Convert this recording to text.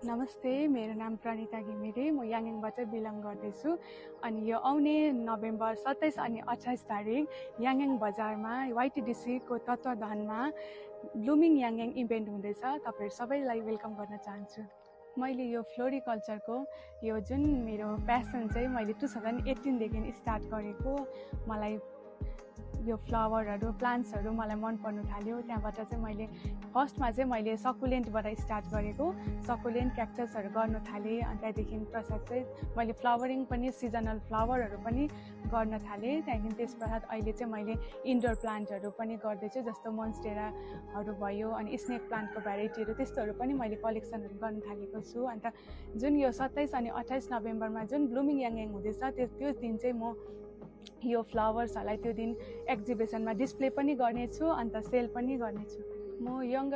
नमस्ते, मेरो नाम प्रणिता घिमिरे, म याङयाङबाट बिलङ गर्दैछु। अनि यो आउने नोभेम्बर 27 अनि 28 तारिक याङयाङ बजारमा YTDCको तत्त्वावधानमा ब्लुमिङ याङयाङ इभेन्ट हुँदैछ। तपाईहरु सबैलाई वेलकम गर्न चाहन्छु। मैले यो फ्लोरिकल्चरको यो जुन मेरो प्यासन चाहिँ मैले 2018 देखि स्टार्ट गरेको। मलाई यो फ्लावरहरू प्लान्ट्सहरू मलाई मन पर्नु थाल्यो। त्यहाँबाट चाहिँ मैले फर्स्टमा चाहिँ मैले सकुलेन्टबाट स्टार्ट गरेको। सकुलेन्ट क्याक्टसहरू गर्न थालेँ। अनि त्यहाँदेखि पश्चात चाहिँ मैले फ्लावरिङ पनि सिजनल फ्लावरहरू पनि गर्न थालेँ। त्यहाँदेखि त्यसपश्चात अहिले चाहिँ मैले इन्डोर प्लान्टहरू पनि गर्दैछु, जस्तो मोन्स्टेराहरू भयो, अनि स्नेक प्लान्टको भेराइटीहरू त्यस्तोहरू पनि मैले कलेक्सनहरू गर्न थालेको छु। अन्त जुन यो 27 अनि 28 नोभेम्बरमा जुन ब्लुमिङ याङयाङ हुँदैछ त्यो दिन चाहिँ म यो फ्लावर्सहरूलाई त्यो दिन एक्जिबिसनमा डिस्प्ले पनि गर्नेछु, अन्त सेल पनि गर्नेछु। म यङ